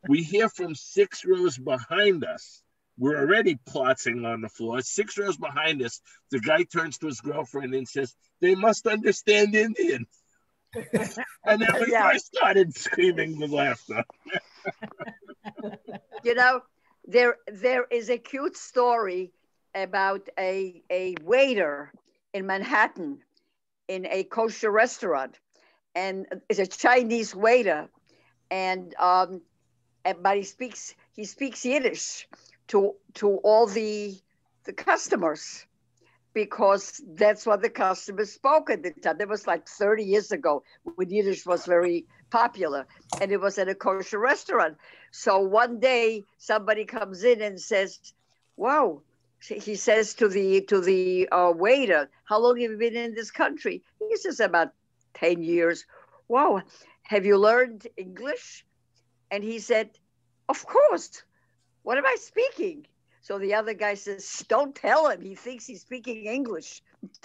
We hear from 6 rows behind us. We're already plotting on the floor. 6 rows behind us, the guy turns to his girlfriend and says, "They must understand Indian." And then we first started screaming with laughter. You know, there is a cute story about a waiter in Manhattan in a kosher restaurant, and it's a Chinese waiter, and but he speaks Yiddish to all the customers, because that's what the customers spoke at the time. That was like 30 years ago when Yiddish was very popular, and it was at a kosher restaurant. So one day somebody comes in and says, "Wow," he says to the waiter, "How long have you been in this country?" He says, "About 10 years. "Wow, have you learned English?" And he said, "Of course. What am I speaking?" So the other guy says, "Don't tell him. He thinks he's speaking English.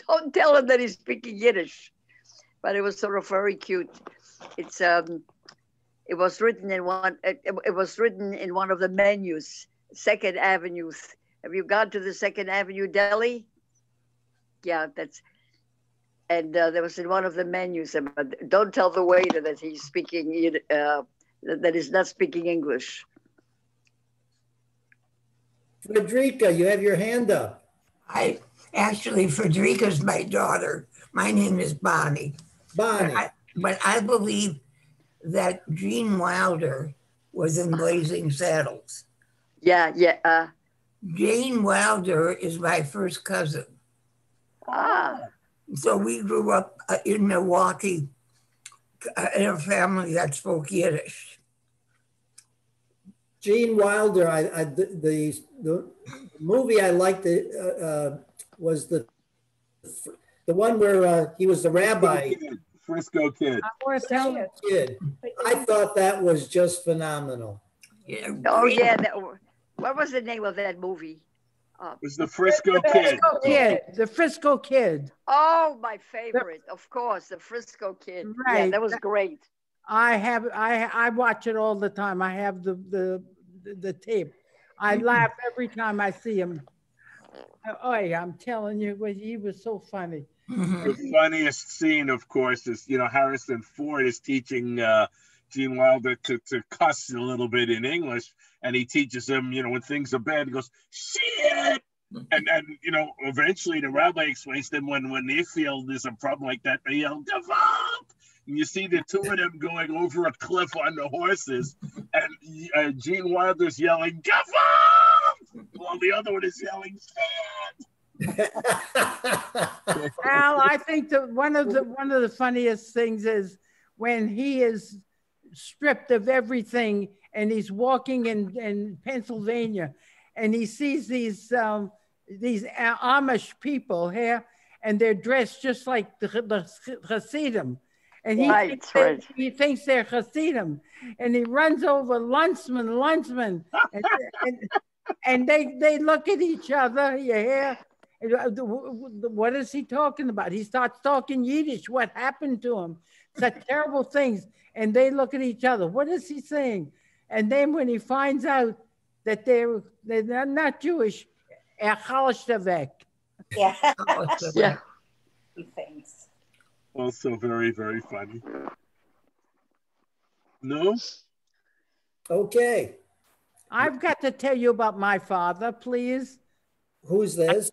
Don't tell him that he's speaking Yiddish." But it was sort of very cute. It's it was written in one of the menus, Second Avenue. Have you gone to the Second Avenue deli? Yeah, that's. And there was in one of the menus, "Don't tell the waiter that he's speaking that he's not speaking English." Frederica, you have your hand up. Frederica's my daughter. My name is Bonnie. Bonnie. But I believe that Gene Wilder was in Blazing Saddles. Yeah. Gene Wilder is my first cousin. So we grew up in Milwaukee in a family that spoke Yiddish. Gene Wilder, the movie I liked was the one where he was the rabbi. Frisco Kid. Kid. I thought that was just phenomenal. Yeah. Oh yeah, what was the name of that movie? It was the Frisco Kid. The Frisco Kid. Oh, my favorite, of course, the Frisco Kid. Right. Yeah, that was great. I watch it all the time. I have the tape. I laugh every time I see him. Oh, yeah, I'm telling you, he was so funny. The funniest scene, of course, is, you know, Harrison Ford is teaching Gene Wilder to cuss a little bit in English, and he teaches him, you know, when things are bad, he goes, "Shit!" And you know, eventually the rabbi explains to them when they feel there's a problem like that, they yell, "Give up!" And you see the two of them going over a cliff on the horses, and Gene Wilder's yelling, "Give up!" while the other one is yelling, "Stand!" Al, I think that one of the funniest things is when he is stripped of everything and he's walking in Pennsylvania, and he sees these Amish people here, and they're dressed just like the Hasidim. And he thinks they're Hasidim, and he runs over Luntzman, and they look at each other. You hear? What is he talking about? He starts talking Yiddish. What happened to him? Such terrible things. And they look at each other. What is he saying? And then when he finds out that they're not Jewish, weg. Yeah. Yeah. Thanks. Also very, very funny. No? Okay. I've got to tell you about my father, please. Who's this?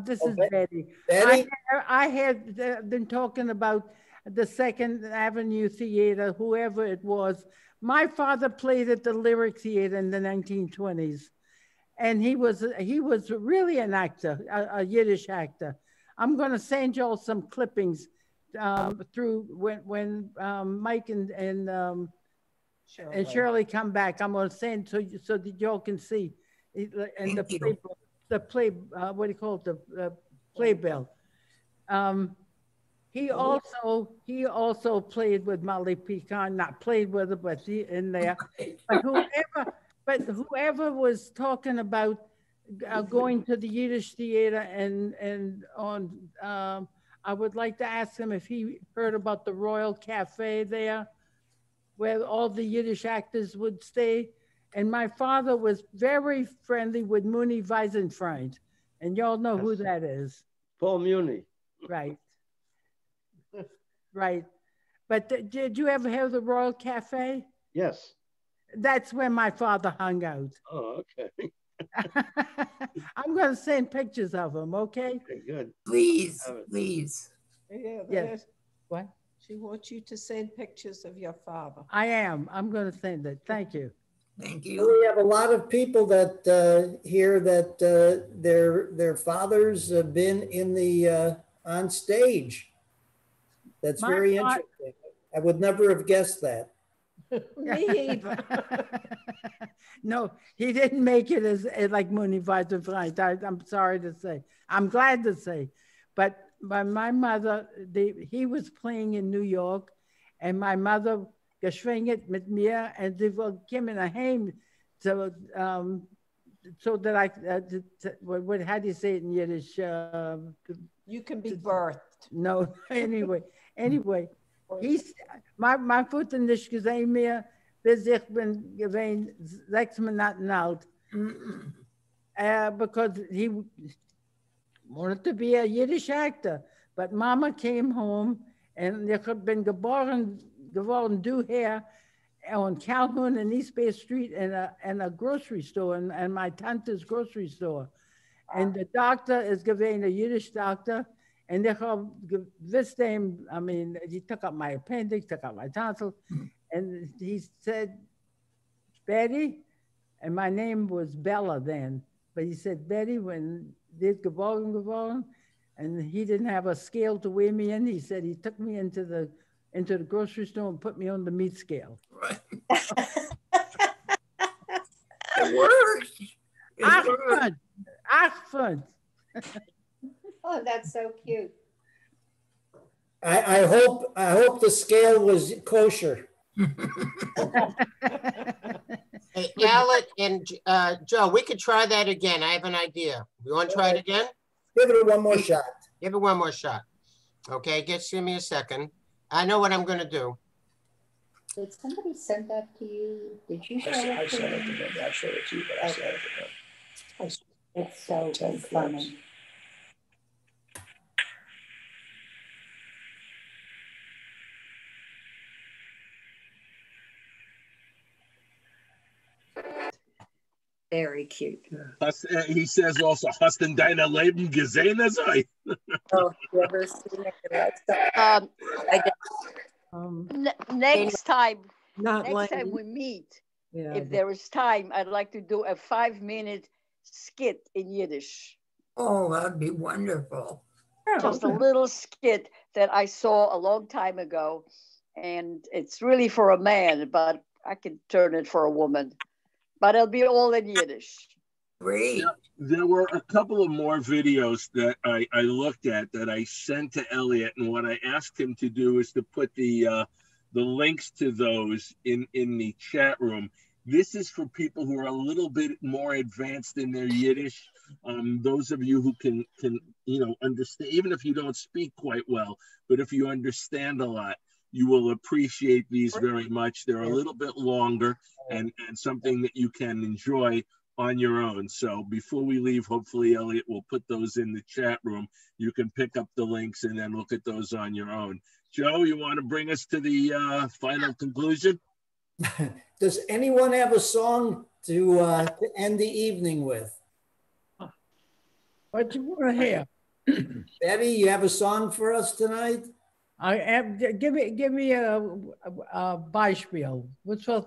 This is Betty. Betty? I had been talking about the Second Avenue Theater, whoever it was. My father played at the Lyric Theater in the 1920s. And he was really an actor, a Yiddish actor. I'm going to send y'all some clippings through when Mike and Shirley come back. I'm going to send so that y'all can see. And the paper. play, what do you call it, the playbill. He also played with Molly Pecan, not played with her, but he in there. But whoever was talking about going to the Yiddish theater and on, I would like to ask him if he heard about the Royal Cafe there, where all the Yiddish actors would stay. And my father was very friendly with Muni Weisenfreund, and y'all know who that is. Paul Muni. Right. Right. But did you ever have the Royal Cafe? Yes. That's where my father hung out. Oh, okay. I'm going to send pictures of him, okay? Okay, good. Please, please. Yeah, Yes. What? She wants you to send pictures of your father. I am. I'm going to send it. Thank you. Thank We have a lot of people that hear that their fathers have been in the on stage. That's very interesting. I would never have guessed that. Me either. No, he didn't make it as like Muni Weisenfreund. I'm sorry to say. I'm glad to say. But my mother, he was playing in New York, and my mother geschwinget mit mir, and sie came heim so that I, how do you say it in Yiddish? You can be birthed. No, anyway, my Vater nicht gesehen mehr, bis ich bin gewesen 6 Monate alt. Because he wanted to be a Yiddish actor. But Mama came home, and ich bin geworden daher on Calhoun and East Bay Street in a grocery store, and my tante's grocery store. And the doctor is gewesen a Yiddish doctor. And this time, I mean, he took out my appendix, took out my tonsil, and he said, Betty, and my name was Bella then, but he said, Betty, when this geworden, and he didn't have a scale to weigh me in, he said he took me into the grocery store and put me on the meat scale. Right. It works. Oh, that's so cute. I hope the scale was kosher. Hey, Alec and Joe, we could try that again. I have an idea. You want to try it again? Give it one more shot. Give it one more shot. Okay, give me a second. I know what I'm going to do. Did somebody send that to you? Did you show it I to sent it them? to them. I showed it to you, but I sent it to them. It's so funny. Very cute. He says also, hast du deine Leben gesehen, sei? Oh, you ever seen it? Next time Not we meet, Yeah, if there is time, I'd like to do a 5-minute skit in Yiddish. Oh, that'd be wonderful. Just a little skit that I saw a long time ago. And it's really for a man, but I can turn it for a woman. But it'll be all in Yiddish. Great. There were a couple of more videos that I looked at that I sent to Elliot, and what I asked him to do is to put the links to those in the chat room. This is for people who are a little bit more advanced in their Yiddish. Those of you who can understand, even if you don't speak quite well, but if you understand a lot, you will appreciate these very much. They're a little bit longer and something that you can enjoy on your own. So before we leave, hopefully Elliot will put those in the chat room. You can pick up the links and then look at those on your own. Joe, you want to bring us to the final conclusion? Does anyone have a song to end the evening with? What do you want to hear? Betty, you have a song for us tonight? I am. Give me a Beispiel. What's a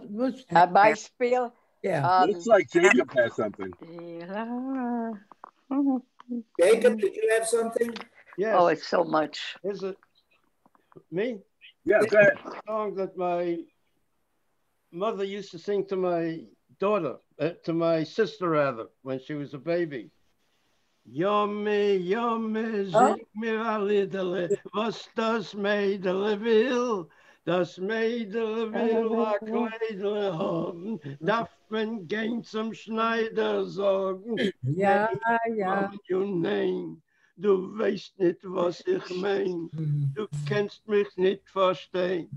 Beispiel? Yeah. Looks like Jacob has something. Jacob, did you have something? Yes. Oh, it's so much. Is it me? Yeah, go ahead. A song that my mother used to sing to my daughter, to my sister rather, when she was a baby. Jomme, Jomme, sing mir a Liedele, was das Mädele will. Das Mädele will a Kleidele haben, darf man gehen zum Schneider sagen. Ja, Nein, ja. nein, du weißt nicht, was ich mein. Du kannst mich nicht verstehen.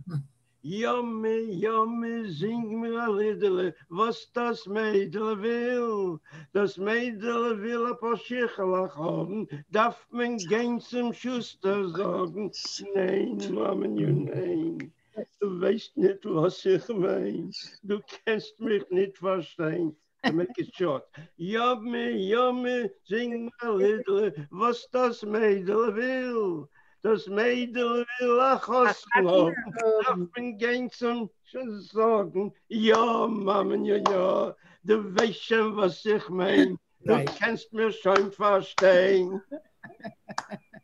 Jomme, Jomme, sing mir a Liedele, was das Mädel will. Das Mädel will ein paar Schichelach haben, darf man gehen zum Schuster sagen. Nein, Mammen, nein, du weißt nicht, was ich mein. Du kannst mich nicht verstehen. To make it short. Jomme, Jomme, sing mir a Liedele, was das Mädel will. Das Mädel will a Chostel haben, darf man gehen zum sagen. Ja, Mammen, ja, du weißt schon, was ich mein. Du kannst mir schon verstehen.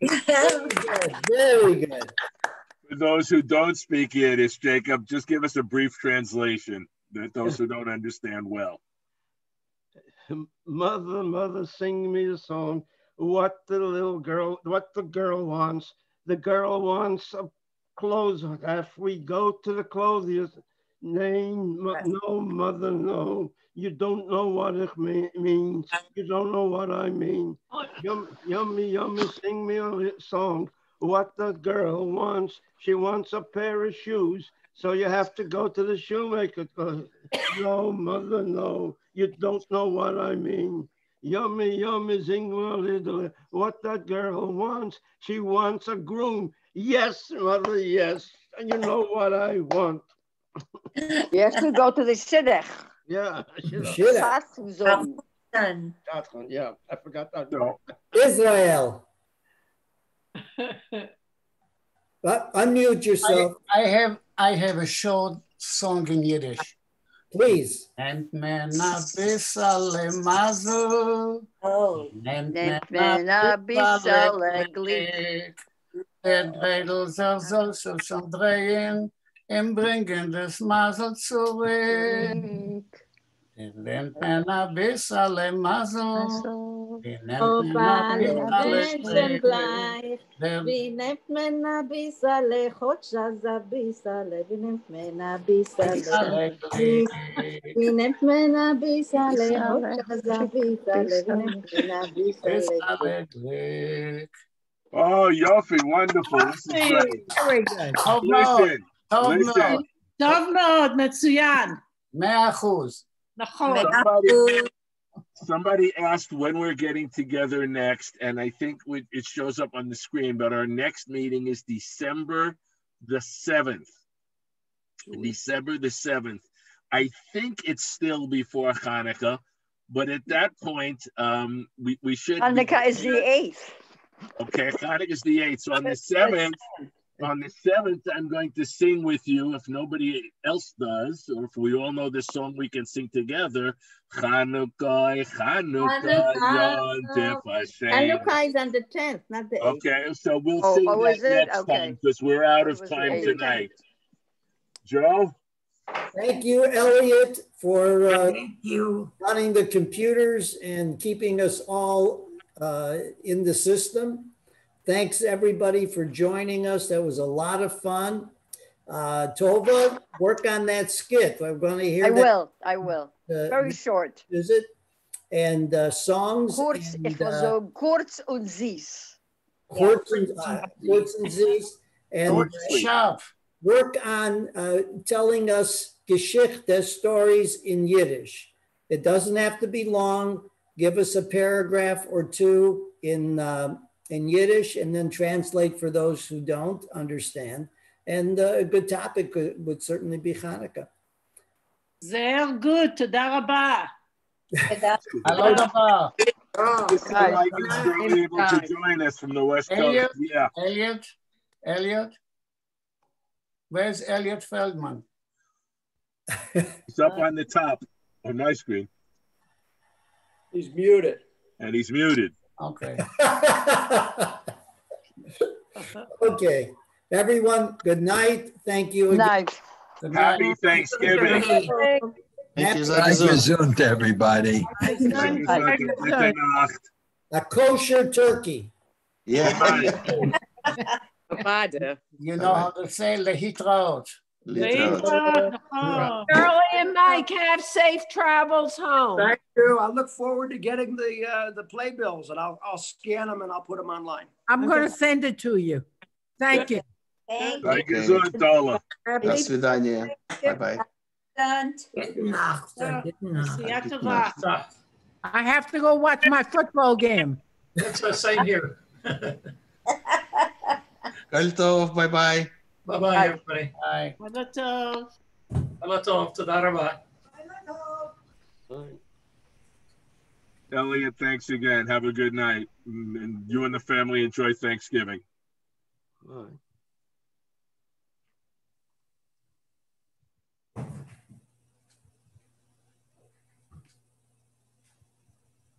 Very good. For those who don't speak Yiddish, Jacob, just give us a brief translation that those who don't understand well. Mother, mother, sing me a song. What the girl wants. The girl wants a clothes. If we go to the clothiers, no, mother, no. You don't know what it means. You don't know what I mean. Yummy, yummy, sing me a song. What the girl wants. She wants a pair of shoes. So you have to go to the shoemaker. No, mother, no. You don't know what I mean. Yummy, yummy, sing me a little. What that girl wants. She wants a groom. Yes, mother, yes. And you know what I want. You have to go to the shidduch. Yeah, Shidduch. Yeah, I forgot that. No. Israel. Unmute yourself. I have a short song in Yiddish. Please. Nehmt men a bissale Mazel. Nehmt men a bissale Glück. Der Dreidel soll schon drehen und bringen das Mazel zurück. Nehmt men a bissale Mazel. Auf alle Menschen gleich, wie nimmt man ein bisschen, Chotschas ein bisschen, wie nimmt man ein bisschen, wie nimmt man ein bisschen, Chotschas ein bisschen, wie nimmt man ein bisschen. Oh, Yofi, wonderful. This is great. Very good. Listen. טוב מאוד, מצוין. 100%. נכון. Somebody asked when we're getting together next, and I think it shows up on the screen, but our next meeting is December the 7th. December the 7th. I think it's still before Hanukkah, but at that point, we should... Hanukkah is the 8th. Okay, Hanukkah is the 8th. So on the 7th, I'm going to sing with you. If nobody else does, or if we all know this song, we can sing together. Chanukah, Chanukah, Yontef Hashem. Hanukkah is on the 10th, not the 8th. Okay, so we'll sing that next time because we're out of time tonight. Joe? Thank you, Elliot, for running the computers and keeping us all in the system. Thanks, everybody, for joining us. That was a lot of fun. Tova, work on that skit. I'm going to hear that. I will. Very short. Is it? And songs. Kurz, ich will so kurz und süß. Kurz und süß. And work on telling us Geschichte, stories in Yiddish. It doesn't have to be long. Give us a paragraph or two in Yiddish and then translate for those who don't understand. And a good topic would certainly be Hanukkah. Sehr gut, תודה רבה. Hello, Papa. Mike is still able to join us from the West Coast. Elliot. Where's Elliot Feldman? He's up on the top on my screen. He's muted. And he's muted. Okay. Okay. Everyone, good night. Thank you again. Good night. Happy Thanksgiving. Thank you, everybody. Gute Nacht. A kosher turkey. Yeah. You know how to say lehitraot. Shirley and Mike, have safe travels home. Thank you. I look forward to getting the playbills, and I'll scan them and I'll put them online. I'm going to send it to you. Thank you. Thank you, so Dola. До свидания. Bye-bye. I have to go watch my football game. That's the same here. Kol tov. Bye-bye. Bye-bye, everybody. Bye. לילה טוב, תודה רבה. Elliot, thanks again. Have a good night. And you and the family enjoy Thanksgiving. Bye.